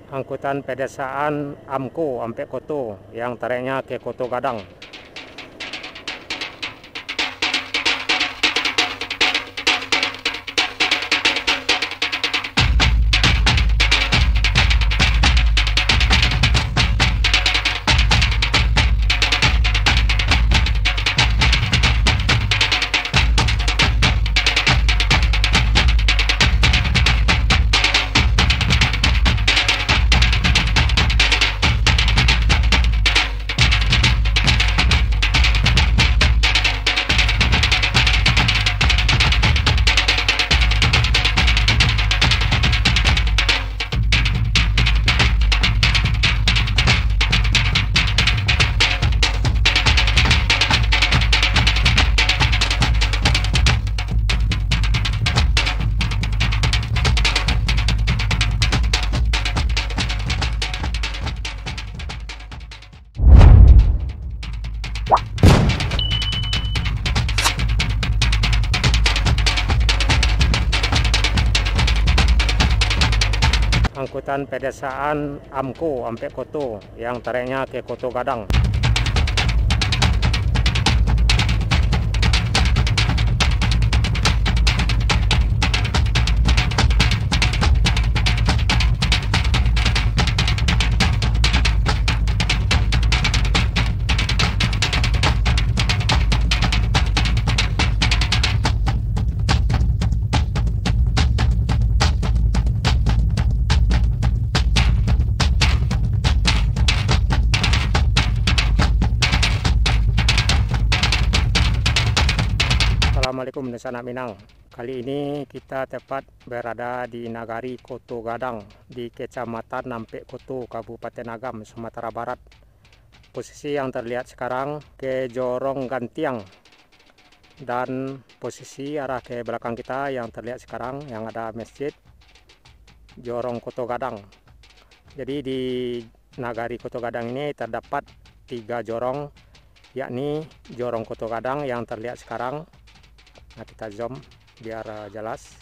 angkutan pedesaan AMKO sampai Koto yang tariknya ke Koto Gadang. Angkutan pedesaan AMKO sampai Koto yang tariknya ke Koto Gadang. Assalamualaikum Nusa Anak Minang. Kali ini kita tepat berada di Nagari Koto Gadang di Kecamatan Nampek Koto, Kabupaten Agam, Sumatera Barat. Posisi yang terlihat sekarang ke Jorong Gantiang, dan posisi arah ke belakang kita yang terlihat sekarang yang ada masjid Jorong Koto Gadang. Jadi di Nagari Koto Gadang ini terdapat 3 jorong, yakni Jorong Koto Gadang yang terlihat sekarang. Nah, kita zoom biar jelas.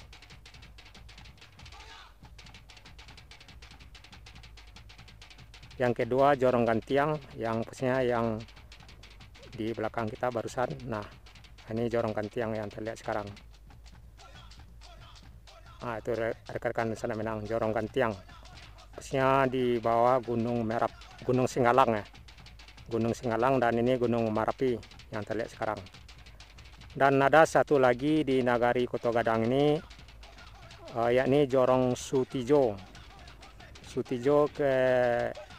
Yang kedua Jorong Gantiang, yang posisinya yang di belakang kita barusan. Nah, ini Jorong Gantiang yang terlihat sekarang. Nah, itu rekan-rekan Nusa Anak Minang, Jorong Gantiang. Posisinya di bawah Gunung Merap, Gunung Singgalang ya. Gunung Singgalang, dan ini Gunung Marapi yang terlihat sekarang. Dan ada satu lagi di Nagari Koto Gadang ini, yakni Jorong Sutijo. Sutijo ke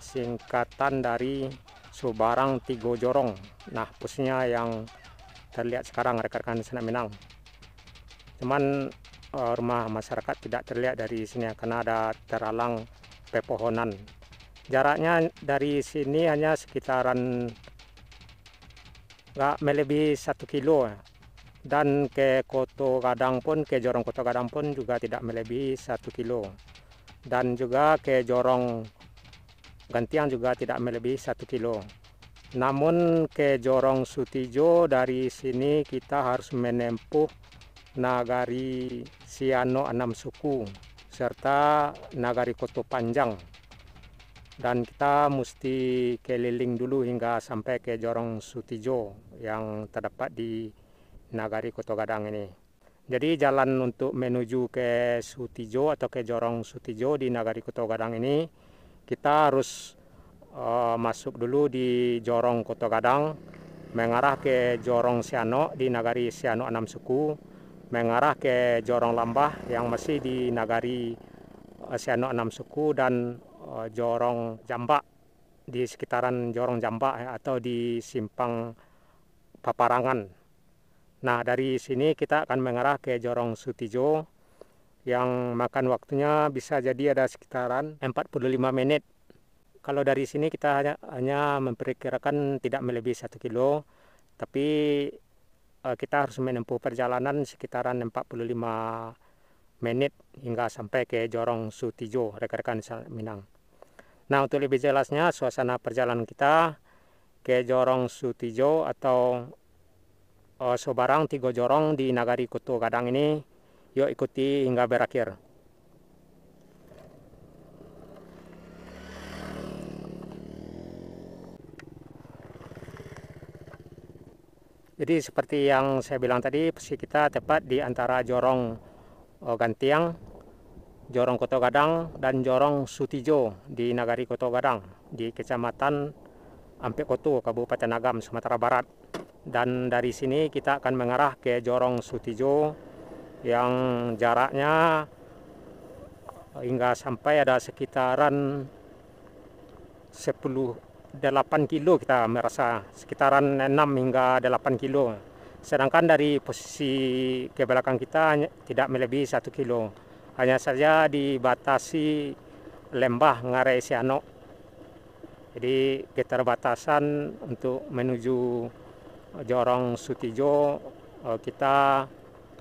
singkatan dari Subarang Tigo Jorong. Nah, posisinya yang terlihat sekarang rekan-rekan Nusa Anak Minang. Cuman rumah masyarakat tidak terlihat dari sini karena ada terhalang pepohonan. Jaraknya dari sini hanya sekitaran nggak melebihi 1 kilo. Dan ke Koto Gadang pun, ke Jorong Koto Gadang pun juga tidak melebihi 1 kilo. Dan juga ke Jorong Gantiang juga tidak melebihi 1 kilo. Namun ke Jorong Sutijo dari sini kita harus menempuh Nagari Siano 6 suku serta Nagari Koto Panjang. Dan kita mesti keliling dulu hingga sampai ke Jorong Sutijo yang terdapat di Nagari Koto Gadang ini. Jadi jalan untuk menuju ke Sutijo atau ke Jorong Sutijo di Nagari Koto Gadang ini, kita harus masuk dulu di Jorong Koto Gadang, mengarah ke Jorong Siano di Nagari Siano 6 suku, mengarah ke Jorong Lambah yang masih di Nagari Siano 6 suku, dan Jorong Jambak di sekitaran Jorong Jambak ya, atau di Simpang Paparangan. Nah, dari sini kita akan mengarah ke Jorong Sutijo yang makan waktunya bisa jadi ada sekitaran 45 menit. Kalau dari sini kita hanya memperkirakan tidak melebihi 1 kilo, tapi kita harus menempuh perjalanan sekitaran 45 menit hingga sampai ke Jorong Sutijo, rekan-rekan Minang. Nah, untuk lebih jelasnya suasana perjalanan kita ke Jorong Sutijo atau Subarang Tigo Jorong di Nagari Koto Gadang ini, yuk ikuti hingga berakhir. Jadi seperti yang saya bilang tadi, posisi kita tepat di antara Jorong Gantiang, Jorong Koto Gadang, dan Jorong Sutijo di Nagari Koto Gadang di Kecamatan Ampekoto, Kabupaten Agam, Sumatera Barat. Dan dari sini kita akan mengarah ke Jorong Sutijo yang jaraknya hingga sampai ada sekitaran 8 kilo, kita merasa sekitaran 6 hingga 8 kilo. Sedangkan dari posisi ke belakang kita tidak melebihi 1 kilo. Hanya saja dibatasi lembah Ngarai Sianok. Jadi keterbatasan untuk menuju Jorong Sutijo, kita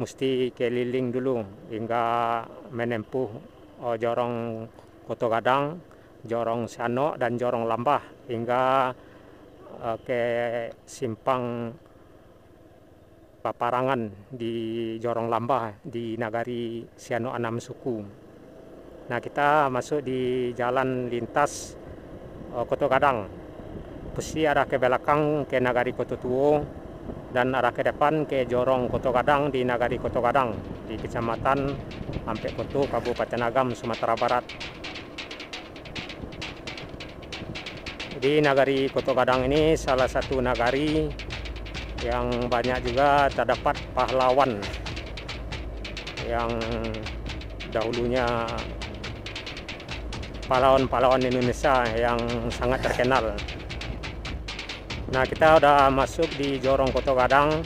mesti keliling dulu hingga menempuh Jorong Koto Gadang, Jorong Sianok, dan Jorong Lambah hingga ke simpang Paparangan di Jorong Lambah di Nagari Sianok Anam Suku. Nah, kita masuk di jalan lintas Koto Gadang. Posisi arah ke belakang ke Nagari Koto Tuo dan arah ke depan ke Jorong Koto Gadang di Nagari Koto Gadang di Kecamatan Ampekoto, Kabupaten Agam, Sumatera Barat. Di Nagari Koto Gadang ini salah satu nagari yang banyak juga terdapat pahlawan yang dahulunya pahlawan-pahlawan Indonesia yang sangat terkenal. Nah, kita udah masuk di Jorong Koto Gadang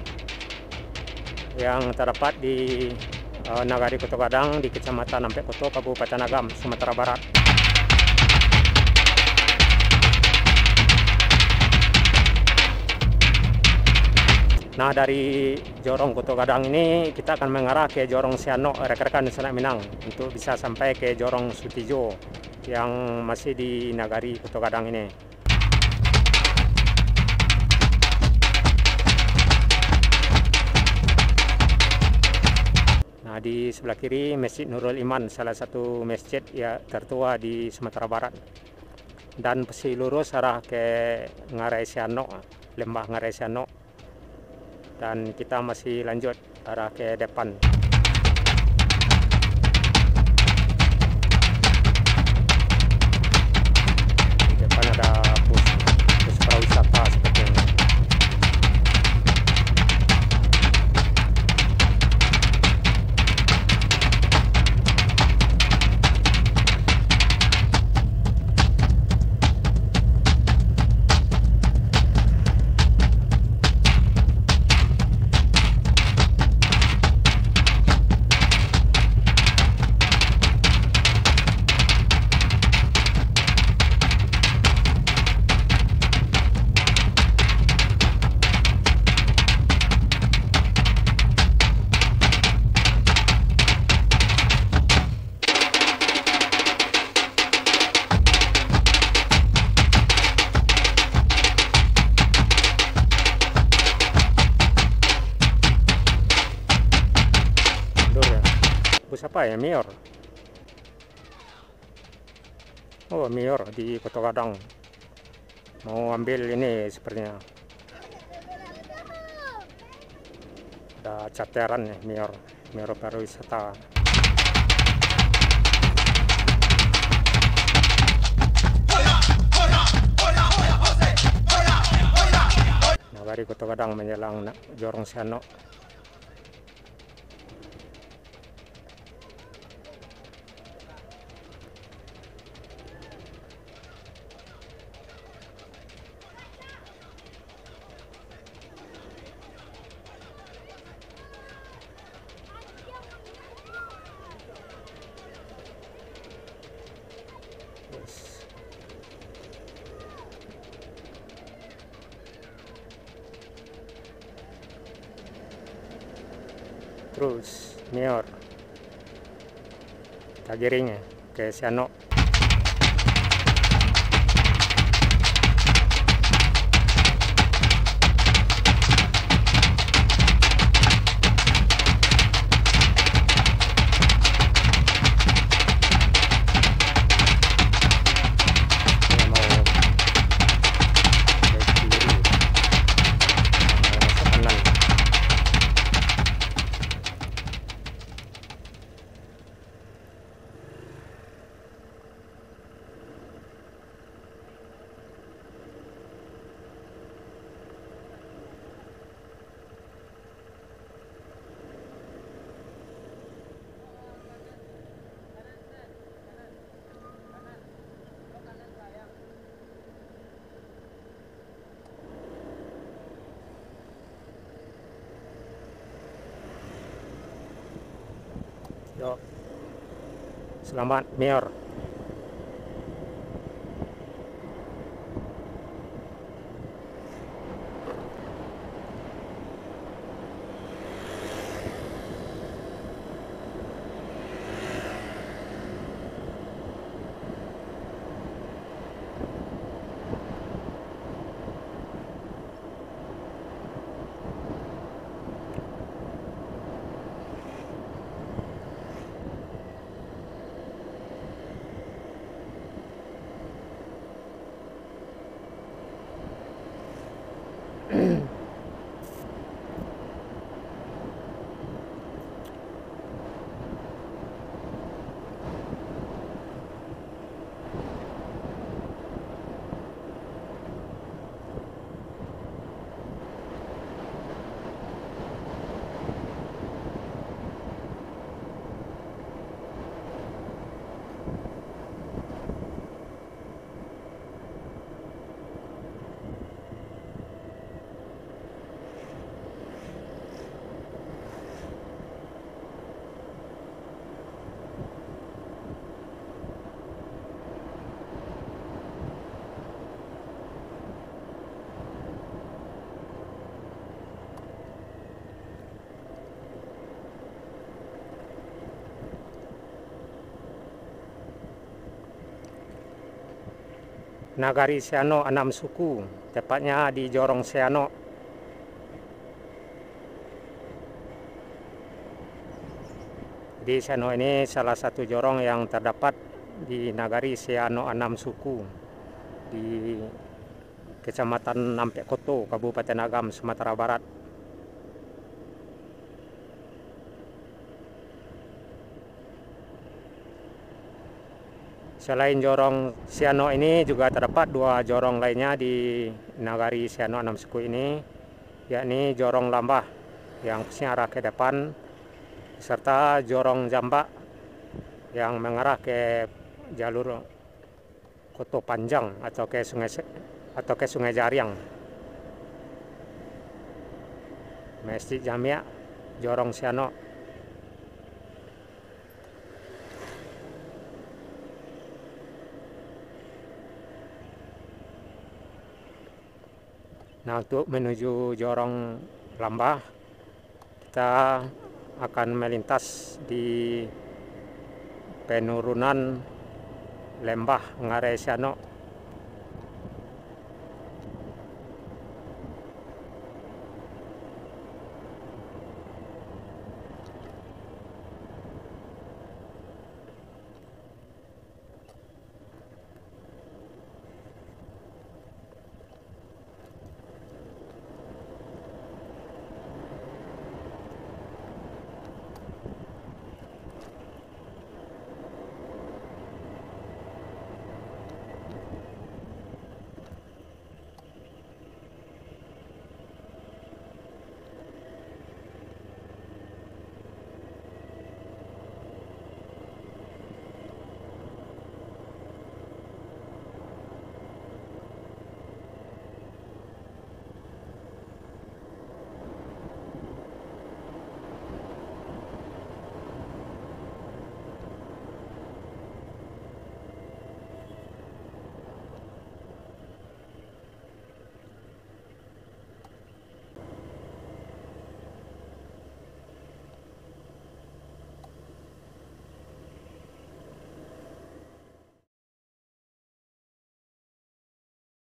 yang terdapat di Nagari Koto Gadang di Kecamatan Ampekoto, Kabupaten Agam, Sumatera Barat. Nah, dari Jorong Koto Gadang ini kita akan mengarah ke Jorong Sianok, rekan-rekan di Sanak Minang, untuk bisa sampai ke Jorong Sutijo yang masih di Nagari Koto Gadang ini. Nah, di sebelah kiri Masjid Nurul Iman, salah satu masjid ya tertua di Sumatera Barat. Dan posisi lurus arah ke Ngarai Sianok, lembah Ngarai Sianok. Dan kita masih lanjut arah ke depan. Di depan ada bus pariwisata seperti ini. Bus apa ya? Mior. Oh, Mior di Koto Gadang. Mau ambil ini sepertinya. Ada cateran ya, Mior pariwisata. Nagari Koto Gadang menjelang Jorong Sianok. Terus Mior kita giring ya ke Sianok. Dia mau ke kiri, mau masuk kanan. Selamat, Mayor. Nagari Siano 6 suku, tepatnya di Jorong Siano. Di Siano ini salah satu jorong yang terdapat di Nagari Siano 6 suku di Kecamatan Nampek Koto, Kabupaten Agam, Sumatera Barat. Selain jorong Siano ini juga terdapat 2 jorong lainnya di Nagari Siano 6 suku ini, yakni jorong Lambah yang khususnya arah ke depan, serta jorong Jambak yang mengarah ke jalur Koto Panjang atau ke Sungai Jariang. Masjid Jamia Jorong Siano. Nah, untuk menuju Jorong Lambah, kita akan melintas di penurunan lembah Ngarai Siano